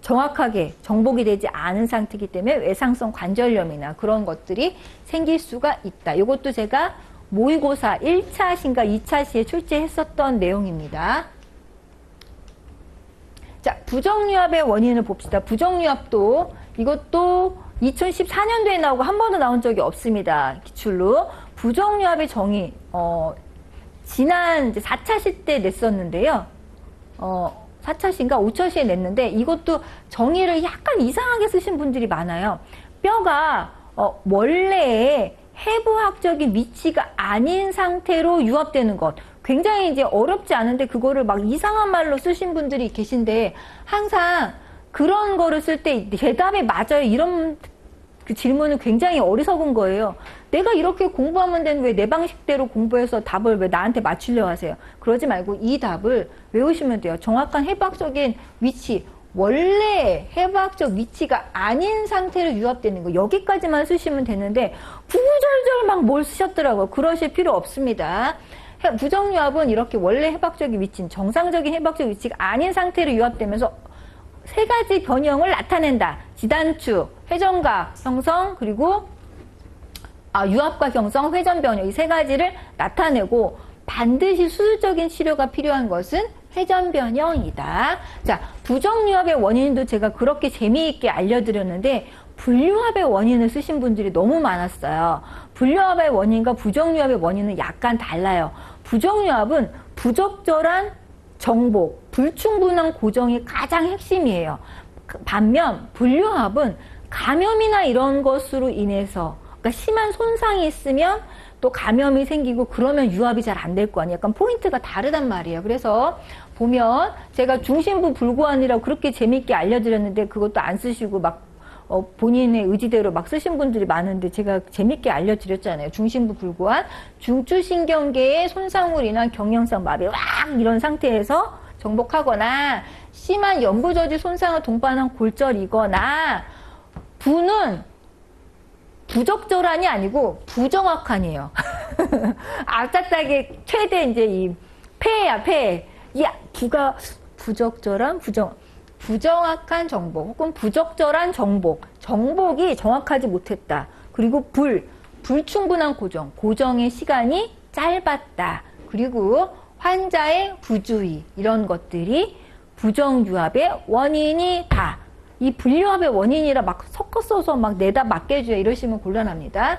정확하게 정복이 되지 않은 상태이기 때문에 외상성 관절염이나 그런 것들이 생길 수가 있다. 이것도 제가 모의고사 1차 시인가 2차 시에 출제했었던 내용입니다. 자, 부정유압의 원인을 봅시다. 부정유압도 이것도 2014년도에 나오고 한 번도 나온 적이 없습니다. 기출로. 부정유압의 정의, 지난 이제 4차 시 때 냈었는데요. 4차 시인가 5차 시에 냈는데 이것도 정의를 약간 이상하게 쓰신 분들이 많아요. 뼈가 원래의 해부학적인 위치가 아닌 상태로 유압되는 것. 굉장히 이제 어렵지 않은데 그거를 막 이상한 말로 쓰신 분들이 계신데, 항상 그런 거를 쓸 때 대답이 맞아요. 이런 그 질문은 굉장히 어리석은 거예요. 내가 이렇게 공부하면 되는 왜 내 방식대로 공부해서 답을 왜 나한테 맞추려 하세요? 그러지 말고 이 답을 외우시면 돼요. 정확한 해부학적인 위치, 원래 해부학적 위치가 아닌 상태로 유압되는 거, 여기까지만 쓰시면 되는데 구구절절 막 뭘 쓰셨더라고요. 그러실 필요 없습니다. 부정유압은 이렇게 원래 해부학적인 위치인, 정상적인 해부학적 위치가 아닌 상태로 유압되면서 세 가지 변형을 나타낸다. 지단축, 회전각 형성, 그리고 유압각 형성, 회전 변형, 이 세 가지를 나타내고 반드시 수술적인 치료가 필요한 것은 회전 변형이다. 자, 부정유압의 원인도 제가 그렇게 재미있게 알려드렸는데 불유압의 원인을 쓰신 분들이 너무 많았어요. 불유압의 원인과 부정유압의 원인은 약간 달라요. 부정유압은 부적절한 정복, 불충분한 고정이 가장 핵심이에요. 반면 불유압은 감염이나 이런 것으로 인해서, 그러니까 심한 손상이 있으면 또 감염이 생기고 그러면 유압이 잘 안 될 거 아니에요. 약간 포인트가 다르단 말이에요. 그래서 보면 제가 중심부 불고안이라고 그렇게 재미있게 알려드렸는데 그것도 안 쓰시고 막 본인의 의지대로 막 쓰신 분들이 많은데 제가 재밌게 알려드렸잖아요. 중심부 불고안, 중추신경계의 손상으로 인한 경영성 마비, 왁 이런 상태에서 정복하거나 심한 연부저지 손상을 동반한 골절이거나, 부는 부적절한이 아니고 부정확한이에요. 악작다게 최대 이제 이 폐야, 폐. 부가 부적절한, 부정확한 정복 혹은 부적절한 정복, 정복이 정확하지 못했다. 그리고 불충분한 고정, 고정의 시간이 짧았다. 그리고 환자의 부주의, 이런 것들이 부정유압의 원인이다. 이 불유압의 원인이라 막 섞어 써서 막 내다 맡겨줘요 이러시면 곤란합니다.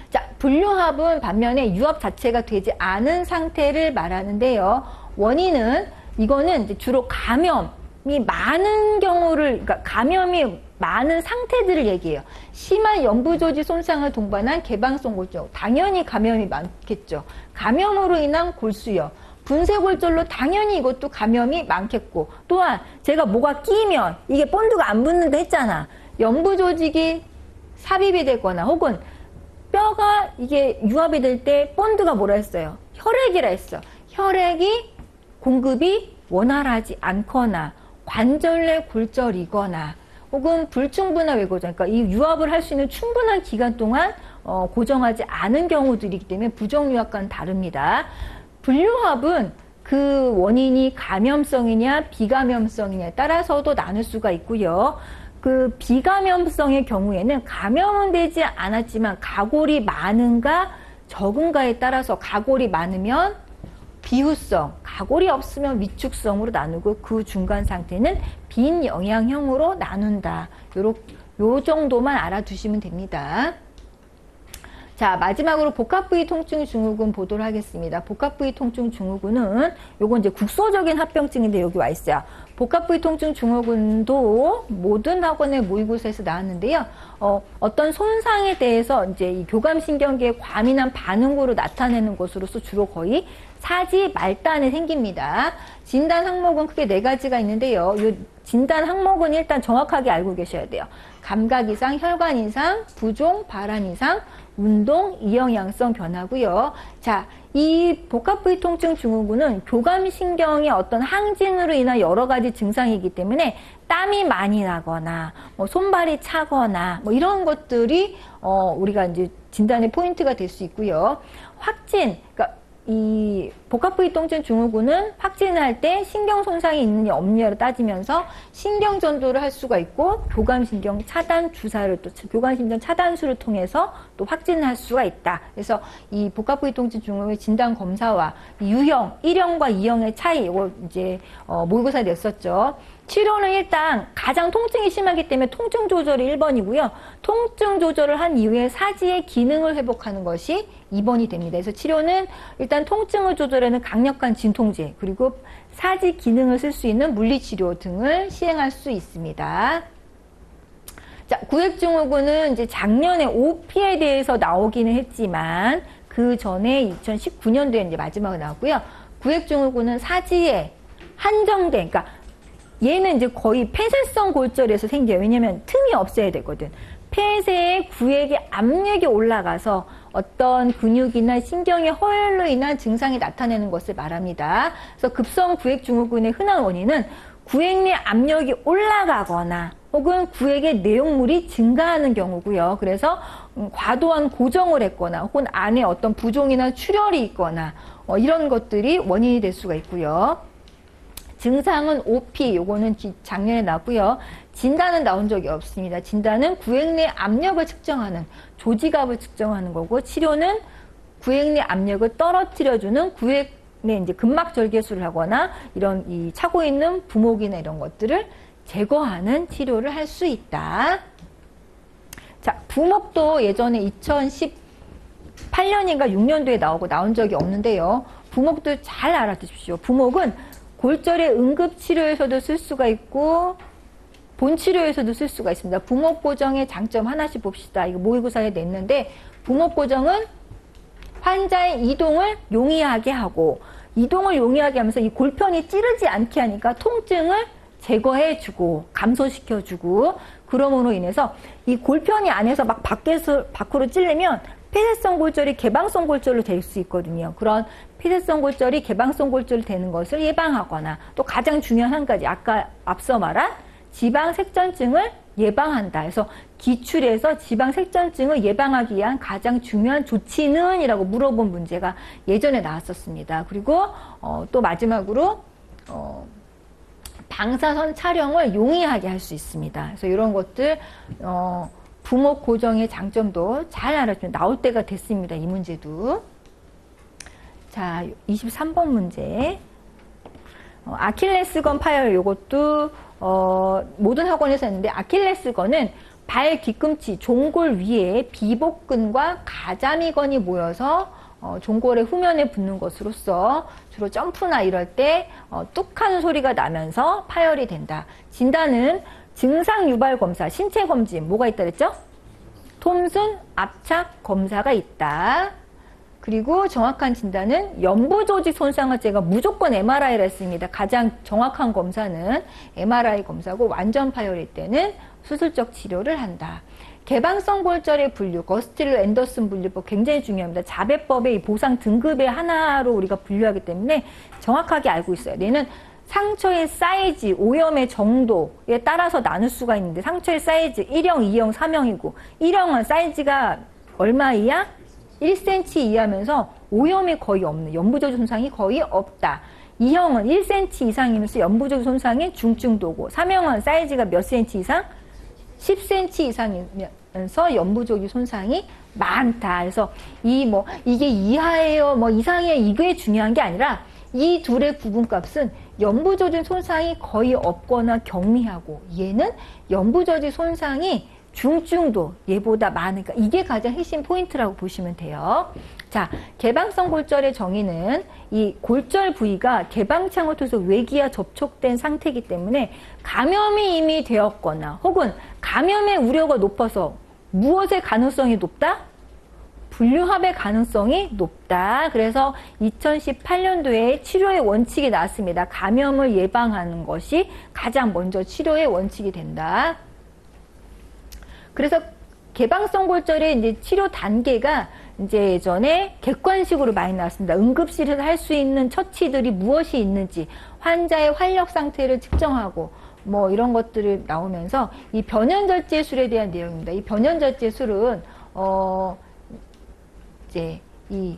자, 불유압은 반면에 유압 자체가 되지 않은 상태를 말하는데요. 원인은, 이거는 이제 주로 감염이 많은 경우를, 그러니까 감염이 많은 상태들을 얘기해요. 심한 연부조지 손상을 동반한 개방성 골절, 당연히 감염이 많겠죠. 감염으로 인한 골수염, 분쇄골절로 당연히 이것도 감염이 많겠고, 또한 제가 뭐가 끼면 이게 본드가 안 붙는다 했잖아. 연부조직이 삽입이 되거나 혹은 뼈가 이게 유압이 될 때 본드가 뭐라 했어요? 혈액이라 했어. 혈액이 공급이 원활하지 않거나 관절 내 골절이거나 혹은 불충분한 외고정, 그러니까 이 유압을 할 수 있는 충분한 기간 동안 고정하지 않은 경우들이기 때문에 부정유압과는 다릅니다. 불유압은 그 원인이 감염성이냐 비감염성이냐에 따라서도 나눌 수가 있고요. 그 비감염성의 경우에는 감염은 되지 않았지만 가골이 많은가 적은가에 따라서, 가골이 많으면 비후성, 가골이 없으면 위축성으로 나누고 그 중간 상태는 빈영양형으로 나눈다. 요 정도만 알아두시면 됩니다. 자, 마지막으로 복합부위 통증 증후군 보도록 하겠습니다. 복합부위 통증 증후군은 요건 이제 국소적인 합병증인데 여기 와 있어요. 복합부위 통증 증후군도 모든 학원의 모의고사에서 나왔는데요. 어떤 손상에 대해서 이제 이 교감신경계의 과민한 반응으로 나타내는 것으로서 주로 거의 사지 말단에 생깁니다. 진단 항목은 크게 4가지가 있는데요. 이 진단 항목은 일단 정확하게 알고 계셔야 돼요. 감각 이상, 혈관 이상, 부종, 발한 이상, 운동, 이영양성 변화고요. 자, 이 복합부위 통증 증후군은 교감신경의 어떤 항진으로 인한 여러 가지 증상이기 때문에 땀이 많이 나거나 뭐 손발이 차거나 뭐 이런 것들이 우리가 이제 진단의 포인트가 될 수 있고요. 확진, 그러니까 이 복합부위 통증 증후군은 확진할 때 신경 손상이 있느냐 없느냐를 따지면서 신경 전도를 할 수가 있고 교감신경 차단 주사를 또 교감신경 차단술을 통해서 또 확진할 수가 있다. 그래서 이 복합부위 통증 증후군의 진단 검사와 유형 1형과 2형의 차이 이거 이제 모의고사에 냈었죠. 치료는 일단 가장 통증이 심하기 때문에 통증 조절이 1번이고요. 통증 조절을 한 이후에 사지의 기능을 회복하는 것이 2번이 됩니다. 그래서 치료는 일단 통증을 조절하는 강력한 진통제 그리고 사지 기능을 쓸 수 있는 물리치료 등을 시행할 수 있습니다. 자, 구획증후군은 이제 작년에 OP에 대해서 나오기는 했지만 그 전에 2019년도에 이제 마지막으로 나왔고요. 구획증후군은 사지에 한정된, 그러니까 얘는 이제 거의 폐쇄성 골절에서 생겨요. 왜냐면 틈이 없어야 되거든. 폐쇄에 구획의 압력이 올라가서 어떤 근육이나 신경의 허혈로 인한 증상이 나타내는 것을 말합니다. 그래서 급성 구획증후군의 흔한 원인은 구획 내 압력이 올라가거나 혹은 구획의 내용물이 증가하는 경우고요. 그래서 과도한 고정을 했거나 혹은 안에 어떤 부종이나 출혈이 있거나 이런 것들이 원인이 될 수가 있고요. 증상은 OP, 요거는 작년에 나왔고요. 진단은 나온 적이 없습니다. 진단은 구획 내 압력을 측정하는, 조직압을 측정하는 거고, 치료는 구획 내 압력을 떨어뜨려주는 구획 내 이제 근막절개술을 하거나, 이런 이 차고 있는 부목이나 이런 것들을 제거하는 치료를 할 수 있다. 자, 부목도 예전에 2018년인가 6년도에 나온 적이 없는데요. 부목도 잘 알아두십시오. 부목은 골절의 응급치료에서도 쓸 수가 있고 본치료에서도 쓸 수가 있습니다. 부목고정의 장점 하나씩 봅시다. 이거 모의고사에 냈는데 부목고정은 환자의 이동을 용이하게 하고 이동을 용이하게 하면서 이 골편이 찌르지 않게 하니까 통증을 제거해주고 감소시켜주고 그러므로 인해서 이 골편이 안에서 막 밖으로 찔리면 폐쇄성 골절이 개방성 골절로 될 수 있거든요. 그런 폐쇄성 골절이 개방성 골절이 되는 것을 예방하거나 또 가장 중요한 한 가지 아까 앞서 말한 지방색전증을 예방한다. 그래서 기출에서 지방색전증을 예방하기 위한 가장 중요한 조치는? 이라고 물어본 문제가 예전에 나왔었습니다. 그리고 또 마지막으로 방사선 촬영을 용이하게 할 수 있습니다. 그래서 이런 것들 부목 고정의 장점도 잘 알아주면 나올 때가 됐습니다. 이 문제도. 자, 23번 문제. 아킬레스건 파열 요것도 모든 학원에서 했는데 아킬레스건은 발 뒤꿈치 종골 위에 비복근과 가자미건이 모여서 종골의 후면에 붙는 것으로서 주로 점프나 이럴 때 뚝 하는 소리가 나면서 파열이 된다. 진단은 증상 유발 검사, 신체 검진 뭐가 있다 그랬죠? 톰슨 압착 검사가 있다. 그리고 정확한 진단은 연부 조직 손상을 제가 무조건 MRI를 했습니다. 가장 정확한 검사는 MRI 검사고 완전 파열일 때는 수술적 치료를 한다. 개방성 골절의 분류, 거스틸러 앤더슨 분류법 굉장히 중요합니다. 자배법의 보상 등급의 하나로 우리가 분류하기 때문에 정확하게 알고 있어야 돼. 얘는 상처의 사이즈, 오염의 정도에 따라서 나눌 수가 있는데 상처의 사이즈 1형, 2형, 3형이고 1형은 사이즈가 얼마이야? 1cm 이하면서 오염이 거의 없는 연부조직 손상이 거의 없다. 2형은 1cm 이상이면서 연부조직 손상이 중증도고 3형은 사이즈가 몇 cm 이상? 10cm 이상이면서 연부조직 손상이 많다. 그래서 이게 이하예요, 이상이에요 이게 중요한 게 아니라 이 둘의 구분값은 연부조직 손상이 거의 없거나 경미하고 얘는 연부조직 손상이 중증도 얘보다 많으니까 이게 가장 핵심 포인트라고 보시면 돼요. 자, 개방성 골절의 정의는 이 골절 부위가 개방창을 통해서 외기와 접촉된 상태이기 때문에 감염이 이미 되었거나 혹은 감염의 우려가 높아서 무엇의 가능성이 높다? 분류합의 가능성이 높다. 그래서 2018년도에 치료의 원칙이 나왔습니다. 감염을 예방하는 것이 가장 먼저 치료의 원칙이 된다. 그래서 개방성 골절의 이제 치료 단계가 이제 예전에 객관식으로 많이 나왔습니다. 응급실에서 할 수 있는 처치들이 무엇이 있는지, 환자의 활력 상태를 측정하고, 뭐 이런 것들을 나오면서 이 변연절제술에 대한 내용입니다. 이 변연절제술은 이제 이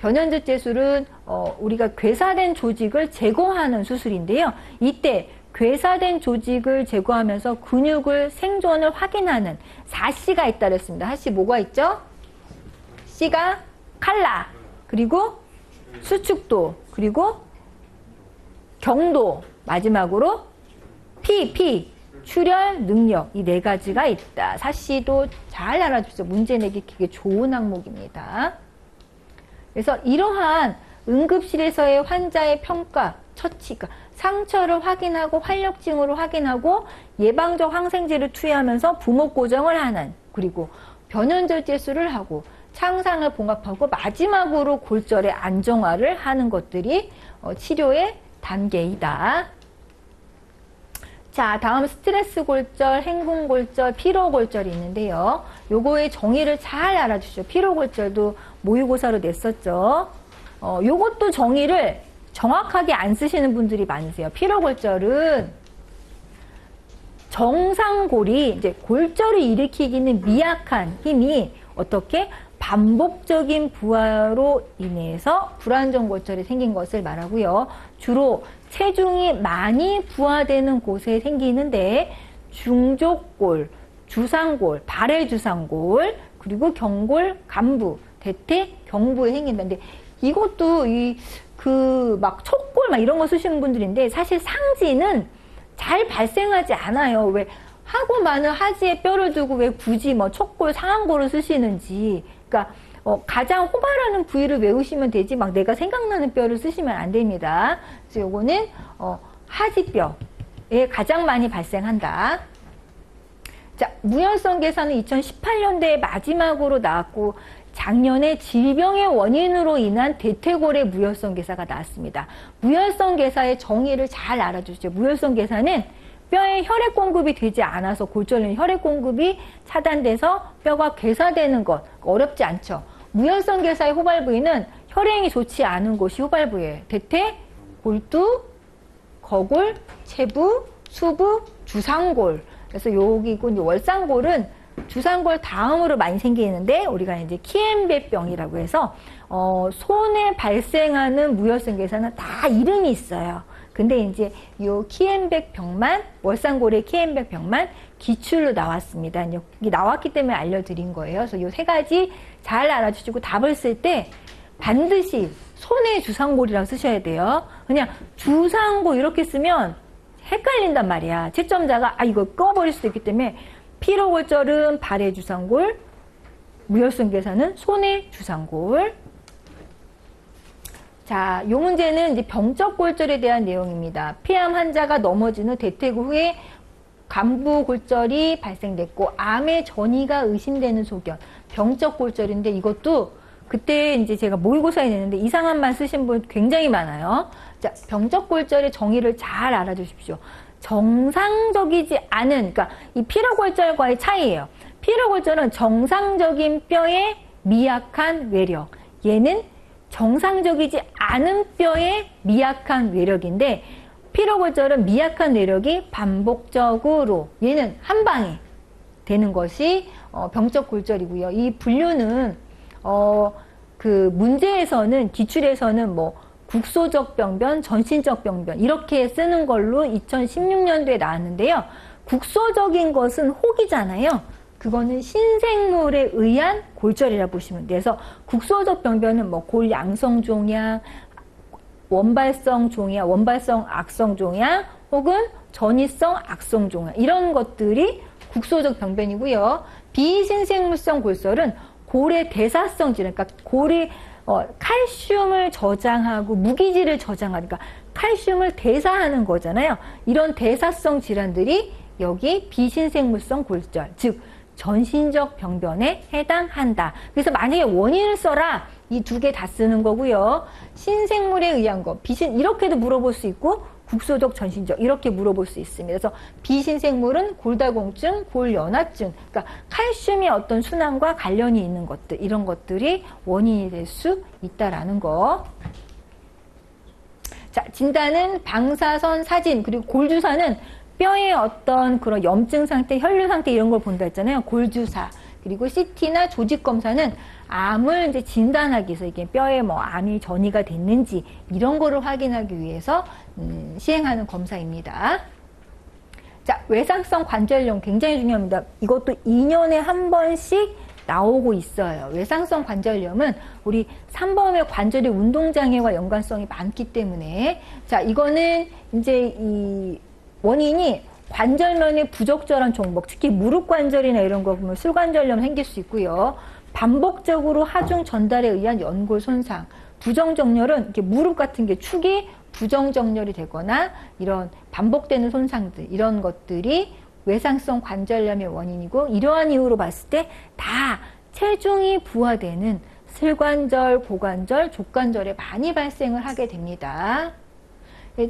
변연절제술은 우리가 괴사된 조직을 제거하는 수술인데요. 이때 괴사된 조직을 제거하면서 근육을 생존을 확인하는 4C가 있다 그랬습니다. 4C 뭐가 있죠? C가 칼라, 그리고 수축도, 그리고 경도, 마지막으로 P, 출혈 능력, 이 네 가지가 있다. 4C도 잘 알아주세요. 문제 내기 되게 좋은 항목입니다. 그래서 이러한 응급실에서의 환자의 평가, 처치가 상처를 확인하고 활력증으로 확인하고 예방적 항생제를 투여하면서 부목 고정을 하는, 그리고 변연절제술을 하고 창상을 봉합하고 마지막으로 골절의 안정화를 하는 것들이 치료의 단계이다. 자, 다음 스트레스 골절, 행군 골절, 피로 골절이 있는데요. 요거의 정의를 잘 알아주시죠. 피로 골절도 모의고사로 냈었죠. 요것도 정의를 정확하게 안 쓰시는 분들이 많으세요. 피로 골절은 정상골이 이제 골절을 일으키기는 미약한 힘이 어떻게 반복적인 부하로 인해서 불안정 골절이 생긴 것을 말하고요. 주로 체중이 많이 부하되는 곳에 생기는데 중족골, 주상골, 발해 주상골, 그리고 경골, 간부, 대퇴, 경부에 생긴다는데 이것도 막 촉골 막 이런 거 쓰시는 분들인데 사실 상지는 잘 발생하지 않아요. 왜 하고 많은 하지에 뼈를 두고 왜 굳이 뭐 촉골, 상안골을 쓰시는지. 그러니까 가장 호발하는 부위를 외우시면 되지 막 내가 생각나는 뼈를 쓰시면 안 됩니다. 그래서 요거는 하지뼈에 가장 많이 발생한다. 자, 무혈성 괴사는 2018년도에 마지막으로 나왔고 작년에 질병의 원인으로 인한 대퇴골의 무혈성 괴사가 나왔습니다. 무혈성 괴사의 정의를 잘 알아주시죠. 무혈성 괴사는 뼈에 혈액 공급이 되지 않아서 골절은 혈액 공급이 차단돼서 뼈가 괴사되는 것 어렵지 않죠. 무혈성 괴사의 호발 부위는 혈행이 좋지 않은 곳이 호발 부위예요. 대퇴, 골두, 거골, 체부, 수부, 주상골. 그래서 여기고 이제 월상골은 주상골 다음으로 많이 생기는데 우리가 이제 키엔백병이라고 해서 손에 발생하는 무혈성 괴사는 다 이름이 있어요. 근데 이제 요 키엔백병만, 월상골의 키엔백병만 기출로 나왔습니다. 여기 나왔기 때문에 알려드린 거예요. 그래서 요 세 가지 잘 알아주시고 답을 쓸 때 반드시 손의 주상골이라고 쓰셔야 돼요. 그냥 주상골 이렇게 쓰면 헷갈린단 말이야. 채점자가 이거 꺼버릴 수도 있기 때문에 피로골절은 발의 주상골, 무혈성 괴사는 손의 주상골. 자, 요 문제는 이제 병적 골절에 대한 내용입니다. 폐암 환자가 넘어진 후 대퇴구 후에 간부 골절이 발생됐고 암의 전이가 의심되는 소견, 병적 골절인데 이것도 그때 이제 제가 모의고사에 냈는데 이상한 말 쓰신 분 굉장히 많아요. 자, 병적 골절의 정의를 잘 알아주십시오. 정상적이지 않은, 그러니까 이 피로골절과의 차이예요. 피로골절은 정상적인 뼈의 미약한 외력, 얘는 정상적이지 않은 뼈의 미약한 외력인데 피로골절은 미약한 외력이 반복적으로 얘는 한 방에 되는 것이 병적 골절이고요. 이 분류는 그 문제에서는 기출에서는 뭐 국소적 병변, 전신적 병변 이렇게 쓰는 걸로 2016년도에 나왔는데요. 국소적인 것은 혹이잖아요. 그거는 신생물에 의한 골절이라고 보시면 돼요. 그래서 국소적 병변은 뭐 골양성 종양, 원발성 종양, 원발성 악성 종양 혹은 전이성 악성 종양 이런 것들이 국소적 병변이고요. 비신생물성 골절은 골의 대사성 질환, 그러니까 골이 칼슘을 저장하고 무기질을 저장하니까 칼슘을 대사하는 거잖아요. 이런 대사성 질환들이 여기 비신생물성 골절, 즉 전신적 병변에 해당한다. 그래서 만약에 원인을 써라, 이 두 개 다 쓰는 거고요. 신생물에 의한 거, 비신 이렇게도 물어볼 수 있고 국소적, 전신적 이렇게 물어볼 수 있습니다. 그래서 비신생물은 골다공증, 골연화증, 그러니까 칼슘의 어떤 순환과 관련이 있는 것들, 이런 것들이 원인이 될 수 있다라는 거. 자, 진단은 방사선 사진, 그리고 골주사는 뼈의 어떤 그런 염증 상태, 혈류 상태 이런 걸 본다 했잖아요. 골주사. 그리고 CT나 조직 검사는 암을 이제 진단하기 위해서 이게 뼈에 뭐 암이 전이가 됐는지 이런 거를 확인하기 위해서 시행하는 검사입니다. 자, 외상성 관절염 굉장히 중요합니다. 이것도 2년에 한 번씩 나오고 있어요. 외상성 관절염은 우리 3범의 관절의 운동장애와 연관성이 많기 때문에, 자, 이거는 이제 이 원인이 관절면의 부적절한 종목, 특히 무릎 관절이나 이런 거 보면 술관절염 생길 수 있고요. 반복적으로 하중 전달에 의한 연골 손상, 부정정렬은 이렇게 무릎 같은 게 축이 부정정렬이 되거나 이런 반복되는 손상들, 이런 것들이 외상성 관절염의 원인이고, 이러한 이유로 봤을 때 다 체중이 부하되는 슬관절, 고관절, 족관절에 많이 발생을 하게 됩니다.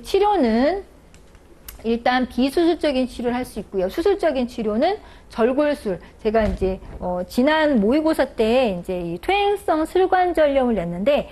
치료는 일단 비수술적인 치료를 할 수 있고요. 수술적인 치료는 절골술. 제가 이제 지난 모의고사 때 이제 이 퇴행성 슬관절염을 냈는데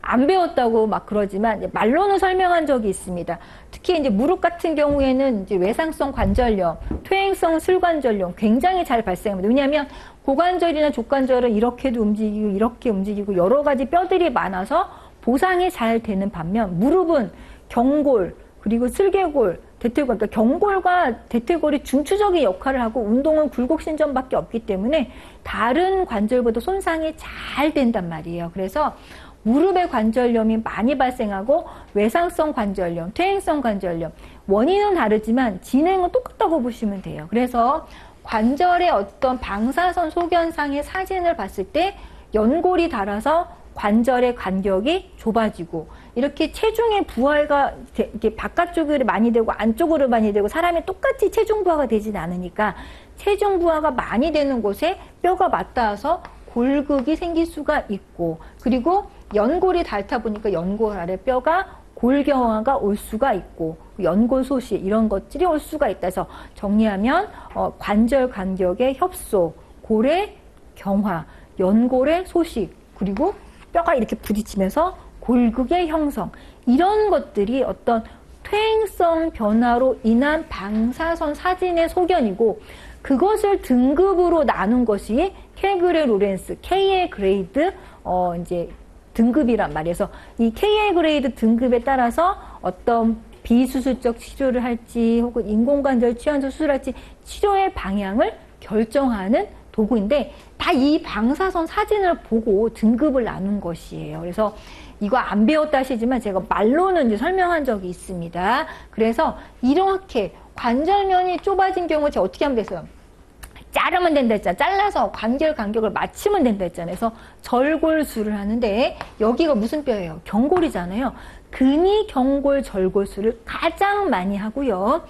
안 배웠다고 막 그러지만 말로는 설명한 적이 있습니다. 특히 이제 무릎 같은 경우에는 이제 외상성 관절염, 퇴행성 슬관절염 굉장히 잘 발생합니다. 왜냐하면 고관절이나 족관절은 이렇게도 움직이고 이렇게 움직이고 여러 가지 뼈들이 많아서 보상이 잘 되는 반면 무릎은 경골, 그리고 슬개골, 대퇴골, 그러니까 경골과 대퇴골이 중추적인 역할을 하고 운동은 굴곡신전밖에 없기 때문에 다른 관절보다 손상이 잘 된단 말이에요. 그래서 무릎의 관절염이 많이 발생하고 외상성 관절염, 퇴행성 관절염 원인은 다르지만 진행은 똑같다고 보시면 돼요. 그래서 관절의 어떤 방사선 소견상의 사진을 봤을 때 연골이 닳아서 관절의 간격이 좁아지고, 이렇게 체중의 부하가 이렇게 바깥쪽으로 많이 되고 안쪽으로 많이 되고 사람이 똑같이 체중 부하가 되진 않으니까 체중 부하가 많이 되는 곳에 뼈가 맞닿아서 골극이 생길 수가 있고, 그리고 연골이 닳다 보니까 연골 아래 뼈가 골경화가 올 수가 있고 연골 소시 이런 것들이 올 수가 있다 해서 정리하면 관절 간격의 협소, 골의 경화, 연골의 소식, 그리고 뼈가 이렇게 부딪히면서 골극의 형성, 이런 것들이 어떤 퇴행성 변화로 인한 방사선 사진의 소견이고, 그것을 등급으로 나눈 것이 케그레 로렌스, K의 그레이드, 이제 등급이란 말이에요. 그래서 이 K의 그레이드 등급에 따라서 어떤 비수술적 치료를 할지 혹은 인공관절 치환술 수술을 할지 치료의 방향을 결정하는 도구인데, 다 이 방사선 사진을 보고 등급을 나눈 것이에요. 그래서 이거 안 배웠다 하시지만 제가 말로는 이제 설명한 적이 있습니다. 그래서 이렇게 관절면이 좁아진 경우 제가 어떻게 하면 됐어요? 자르면 된다 했잖아요. 잘라서 관절 간격을 맞추면 된다 했잖아요. 그래서 절골술을 하는데 여기가 무슨 뼈예요? 경골이잖아요. 근위 경골 절골술을 가장 많이 하고요.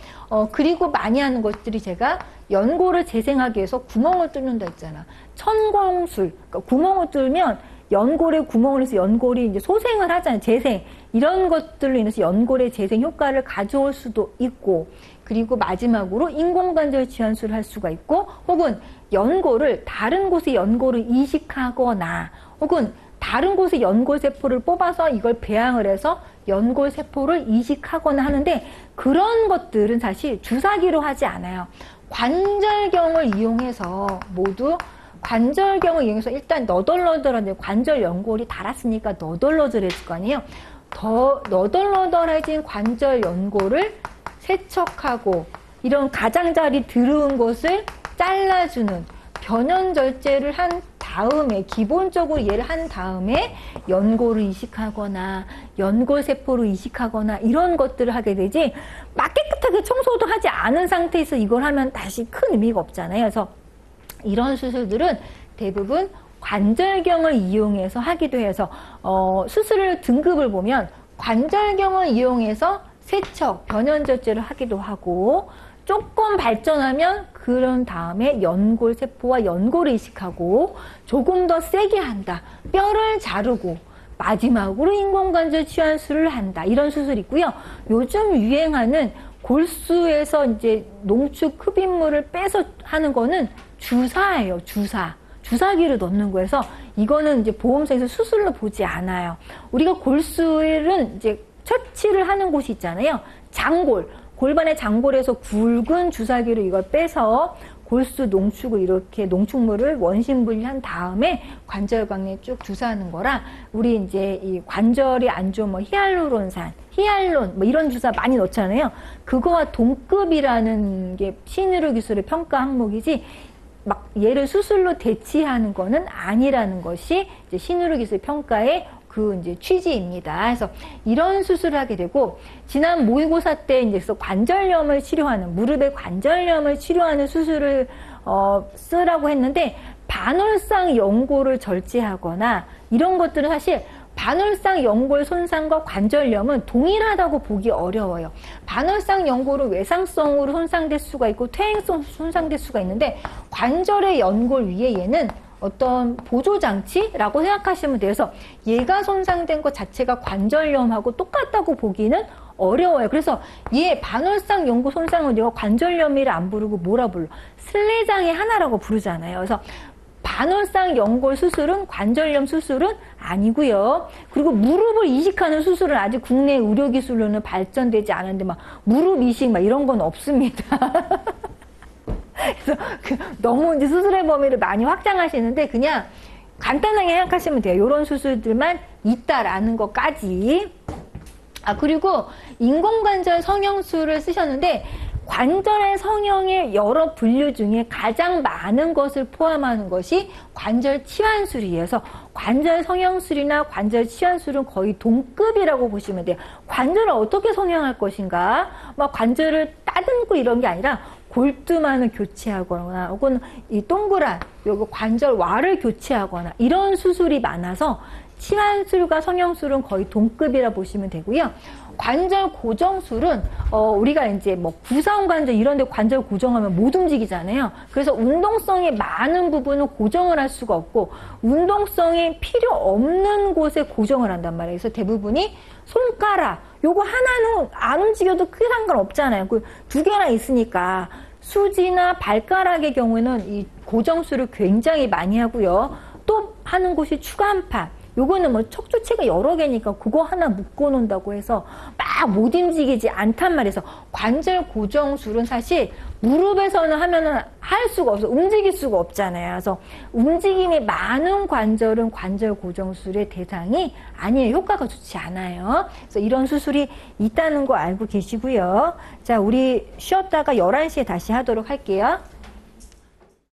그리고 많이 하는 것들이 제가 연골을 재생하기 위해서 구멍을 뚫는다 했잖아. 천공술. 그러니까 구멍을 뚫으면 연골에 구멍을 해서 연골이 이제 소생을 하잖아요. 재생. 이런 것들로 인해서 연골의 재생 효과를 가져올 수도 있고, 그리고 마지막으로 인공관절 치환술을 할 수가 있고, 혹은 연골을 다른 곳에 연골을 이식하거나, 혹은 다른 곳에 연골세포를 뽑아서 이걸 배양을 해서 연골세포를 이식하거나 하는데, 그런 것들은 사실 주사기로 하지 않아요. 관절경을 이용해서 모두 관절경을 이용해서 일단 너덜너덜한 관절 연골이 닳았으니까 너덜너덜해질 거 아니에요. 더 너덜너덜해진 관절 연골을 세척하고 이런 가장자리 들어온 것을 잘라주는 변연절제를 한 다음에 기본적으로 얘를 한 다음에 연골을 이식하거나 연골세포를 이식하거나 이런 것들을 하게 되지 막 깨끗하게 청소도 하지 않은 상태에서 이걸 하면 다시 큰 의미가 없잖아요. 그래서 이런 수술들은 대부분 관절경을 이용해서 하기도 해서 수술 등급을 보면 관절경을 이용해서 세척, 변연절제를 하기도 하고 조금 발전하면 그런 다음에 연골세포와 연골을 이식하고 조금 더 세게 한다. 뼈를 자르고 마지막으로 인공관절 치환술을 한다. 이런 수술이 있고요. 요즘 유행하는 골수에서 이제 농축 흡입물을 빼서 하는 거는 주사예요. 주사기를 넣는 거여서 이거는 이제 보험사에서 수술로 보지 않아요. 우리가 골수는 이제 처치를 하는 곳이 있잖아요. 장골. 골반의 장골에서 굵은 주사기로 이걸 빼서 골수 농축을 이렇게 농축물을 원심 분리한 다음에 관절광에 쭉 주사하는 거라 우리 이제 이 관절이 안 좋은 뭐 히알루론산, 히알론 뭐 이런 주사 많이 넣잖아요. 그거와 동급이라는 게 신의료 기술의 평가 항목이지 막 얘를 수술로 대치하는 거는 아니라는 것이 이제 신의료 기술 평가의 그 이제 취지입니다. 그래서 이런 수술을 하게 되고 지난 모의고사 때 이제 관절염을 치료하는 무릎의 관절염을 치료하는 수술을 쓰라고 했는데 반월상 연골을 절제하거나 이런 것들은 사실 반월상 연골 손상과 관절염은 동일하다고 보기 어려워요. 반월상 연골은 외상성으로 손상될 수가 있고 퇴행성 손상될 수가 있는데 관절의 연골 위에 얘는 어떤 보조장치라고 생각하시면 돼서 얘가 손상된 것 자체가 관절염하고 똑같다고 보기는 어려워요. 그래서 얘 반월상 연골 손상은 내가 관절염이라 안 부르고 뭐라 불러? 슬래장의 하나라고 부르잖아요. 그래서 반월상 연골 수술은 관절염 수술은 아니고요. 그리고 무릎을 이식하는 수술은 아직 국내 의료기술로는 발전되지 않은데 막 무릎 이식 막 이런 건 없습니다. 그래서 너무 이제 수술의 범위를 많이 확장하시는데 그냥 간단하게 생각하시면 돼요. 이런 수술들만 있다라는 것까지. 그리고 인공관절 성형술을 쓰셨는데 관절의 성형의 여러 분류 중에 가장 많은 것을 포함하는 것이 관절 치환술이에요. 그래서 관절 성형술이나 관절 치환술은 거의 동급이라고 보시면 돼요. 관절을 어떻게 성형할 것인가? 막 관절을 따듬고 이런 게 아니라 골두만을 교체하거나 혹은 이 동그란 요거 관절와를 교체하거나 이런 수술이 많아서 치환술과 성형술은 거의 동급이라 보시면 되고요. 관절 고정술은 우리가 이제 뭐 구사원 관절 이런 데 관절 고정하면 못 움직이잖아요. 그래서 운동성이 많은 부분은 고정을 할 수가 없고 운동성이 필요 없는 곳에 고정을 한단 말이에요. 그래서 대부분이 손가락 요거 하나는 안 움직여도 크게 상관없잖아요. 그 두 개나 있으니까 수지나 발가락의 경우에는 이 고정술을 굉장히 많이 하고요. 또 하는 곳이 추간판. 요거는 뭐 척추체가 여러 개니까 그거 하나 묶어 놓는다고 해서 막 못 움직이지 않단 말이에요. 관절 고정술은 사실 무릎에서는 하면은 할 수가 없어. 움직일 수가 없잖아요. 그래서 움직임이 많은 관절은 관절 고정술의 대상이 아니에요. 효과가 좋지 않아요. 그래서 이런 수술이 있다는 거 알고 계시고요. 자, 우리 쉬었다가 11시에 다시 하도록 할게요.